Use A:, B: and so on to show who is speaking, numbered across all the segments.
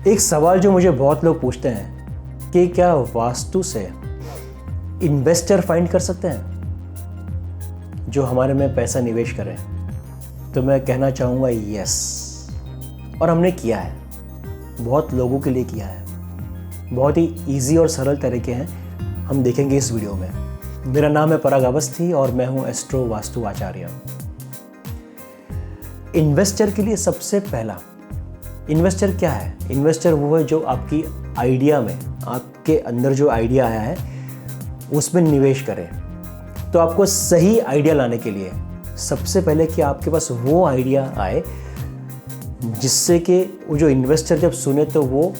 A: एक सवाल जो मुझे बहुत लोग पूछते हैं कि क्या वास्तु से इन्वेस्टर फाइंड कर सकते हैं जो हमारे में पैसा निवेश करें? तो मैं कहना चाहूँगा यस, और हमने किया है, बहुत लोगों के लिए किया है। बहुत ही इजी और सरल तरीके हैं, हम देखेंगे इस वीडियो में। मेरा नाम है पराग अवस्थी और मैं हूँ एस्ट्रो वास्तु आचार्य। इन्वेस्टर के लिए सबसे पहला, इन्वेस्टर क्या है? इन्वेस्टर वो है जो आपकी आइडिया में, आपके अंदर जो आइडिया आया है उसमें निवेश करे। तो आपको सही आइडिया लाने के लिए सबसे पहले कि आपके पास वो आइडिया आए जिससे कि वो जो इन्वेस्टर जब सुने तो वो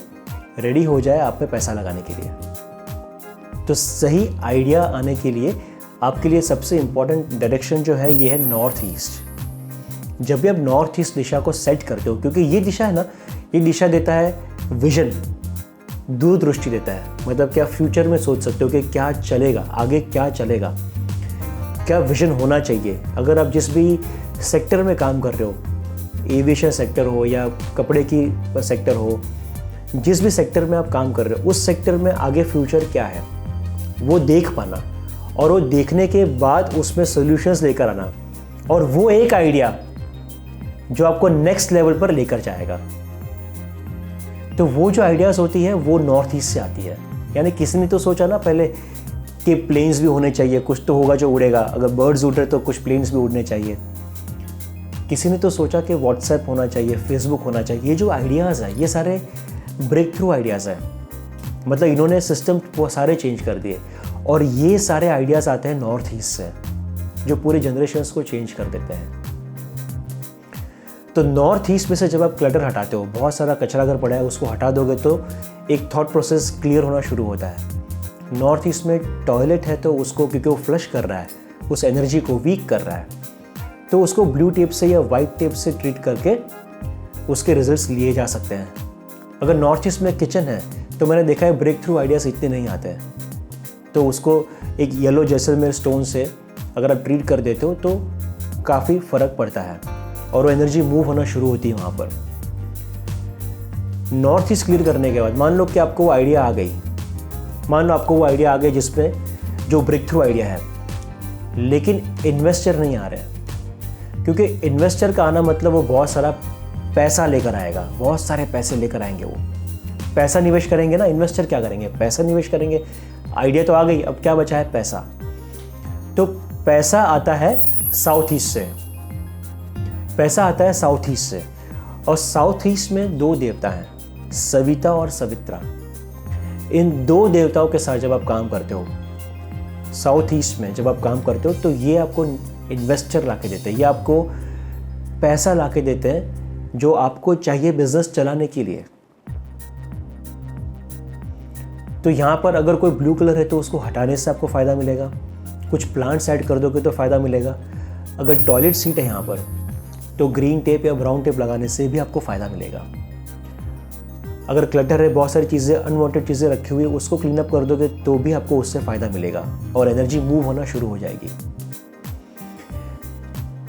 A: रेडी हो जाए आप पे पैसा लगाने के लिए। तो सही आइडिया आने के लिए आपके लिए सबसे इम्पॉर्टेंट डायरेक्शन जो है ये है नॉर्थ ईस्ट। जब भी आप नॉर्थ ईस्ट दिशा को सेट करते हो, क्योंकि ये दिशा है ना, ये दिशा देता है विजन, दूरदृष्टि देता है। मतलब कि आप फ्यूचर में सोच सकते हो कि क्या चलेगा, आगे क्या चलेगा, क्या विजन होना चाहिए। अगर आप जिस भी सेक्टर में काम कर रहे हो, एविएशन सेक्टर हो या कपड़े की सेक्टर हो, जिस भी सेक्टर में आप काम कर रहे हो उस सेक्टर में आगे फ्यूचर क्या है वो देख पाना, और वो देखने के बाद उसमें सॉल्यूशंस लेकर आना, और वो एक आइडिया जो आपको नेक्स्ट लेवल पर लेकर जाएगा। तो वो जो आइडियाज़ होती है वो नॉर्थ ईस्ट से आती है। यानी किसी ने तो सोचा ना पहले कि प्लेन्स भी होने चाहिए, कुछ तो होगा जो उड़ेगा। अगर बर्ड्स उड़ रहे तो कुछ प्लेन्स भी उड़ने चाहिए। किसी ने तो सोचा कि व्हाट्सएप होना चाहिए, फेसबुक होना चाहिए। ये जो आइडियाज़ हैं ये सारे ब्रेक थ्रू आइडियाज़ हैं। मतलब इन्होंने सिस्टम वो सारे चेंज कर दिए, और ये सारे आइडियाज़ आते हैं नॉर्थ ईस्ट से जो पूरे जनरेशन्स को चेंज कर देते हैं। तो नॉर्थ ईस्ट में से जब आप क्लटर हटाते हो, बहुत सारा कचरा अगर पड़ा है उसको हटा दोगे तो एक थॉट प्रोसेस क्लियर होना शुरू होता है। नॉर्थ ईस्ट में टॉयलेट है तो उसको, क्योंकि वो फ्लश कर रहा है, उस एनर्जी को वीक कर रहा है, तो उसको ब्लू टेप से या वाइट टेप से ट्रीट करके उसके रिजल्ट्स लिए जा सकते हैं। अगर नॉर्थ ईस्ट में किचन है तो मैंने देखा है ब्रेक थ्रू आइडियाज़ इतने नहीं आते हैं, तो उसको एक येलो जैसलमेर स्टोन से अगर आप ट्रीट कर देते हो तो काफ़ी फ़र्क पड़ता है और वो एनर्जी मूव होना शुरू होती है वहाँ पर। नॉर्थ ईस्ट क्लियर करने के बाद मान लो कि आपको वो आइडिया आ गई, मान लो आपको वो आइडिया आ गई जिसमें जो ब्रेक थ्रू आइडिया है, लेकिन इन्वेस्टर नहीं आ रहे हैं। क्योंकि इन्वेस्टर का आना मतलब वो बहुत सारा पैसा लेकर आएगा, बहुत सारे पैसे लेकर आएंगे। वो पैसा निवेश करेंगे ना, इन्वेस्टर क्या करेंगे? पैसा निवेश करेंगे। आइडिया तो आ गई, अब क्या बचा है? पैसा। तो पैसा आता है साउथ ईस्ट से, पैसा आता है साउथ ईस्ट से, और साउथ ईस्ट में दो देवता हैं, सविता और सवित्रा। इन दो देवताओं के साथ जब आप काम करते हो, साउथ ईस्ट में जब आप काम करते हो, तो ये आपको इन्वेस्टर ला के देते हैं, ये आपको पैसा ला के देते हैं जो आपको चाहिए बिजनेस चलाने के लिए। तो यहाँ पर अगर कोई ब्लू कलर है तो उसको हटाने से आपको फ़ायदा मिलेगा, कुछ प्लांट्स ऐड कर दोगे तो फ़ायदा मिलेगा। अगर टॉयलेट सीट है यहाँ पर तो ग्रीन टेप या ब्राउन टेप लगाने से भी आपको फ़ायदा मिलेगा। अगर क्लटर है, बहुत सारी चीज़ें, अनवांटेड चीज़ें रखी हुई है, उसको क्लीन अप कर दोगे तो भी आपको उससे फ़ायदा मिलेगा और एनर्जी मूव होना शुरू हो जाएगी।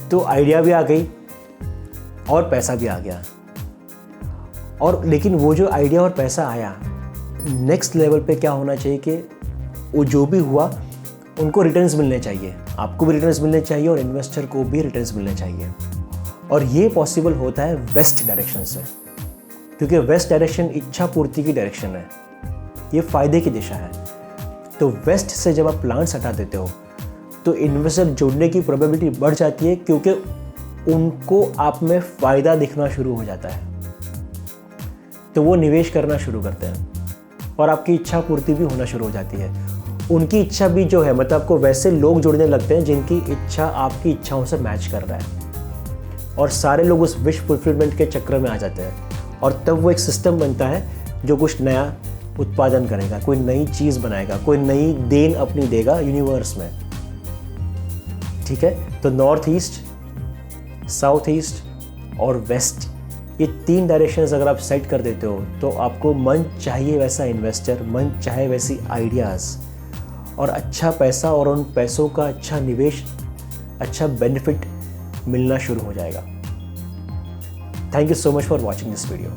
A: तो आइडिया भी आ गई और पैसा भी आ गया, और लेकिन वो जो आइडिया और पैसा आया, नेक्स्ट लेवल पे क्या होना चाहिए कि वो जो भी हुआ उनको रिटर्न्स मिलने चाहिए, आपको भी रिटर्न्स मिलने चाहिए और इन्वेस्टर को भी रिटर्न्स मिलने चाहिए। और ये पॉसिबल होता है वेस्ट डायरेक्शन से, क्योंकि वेस्ट डायरेक्शन इच्छा पूर्ति की डायरेक्शन है, ये फायदे की दिशा है। तो वेस्ट से जब आप प्लांट्स हटा देते हो तो इन्वेस्टर जुड़ने की प्रोबेबिलिटी बढ़ जाती है, क्योंकि उनको आप में फ़ायदा दिखना शुरू हो जाता है, तो वो निवेश करना शुरू करते हैं और आपकी इच्छा पूर्ति भी होना शुरू हो जाती है। उनकी इच्छा भी जो है, मतलब आपको वैसे लोग जुड़ने लगते हैं जिनकी इच्छा आपकी इच्छाओं से मैच कर रहा है, और सारे लोग उस विश फुलफिलमेंट के चक्कर में आ जाते हैं, और तब वो एक सिस्टम बनता है जो कुछ नया उत्पादन करेगा, कोई नई चीज़ बनाएगा, कोई नई देन अपनी देगा यूनिवर्स में। ठीक है, तो नॉर्थ ईस्ट, साउथ ईस्ट और वेस्ट, ये तीन डायरेक्शंस अगर आप सेट कर देते हो तो आपको मन चाहिए वैसा इन्वेस्टर, मन चाहे वैसी आइडियाज़, और अच्छा पैसा, और उन पैसों का अच्छा निवेश, अच्छा बेनिफिट मिलना शुरू हो जाएगा। Thank you so much for watching this video.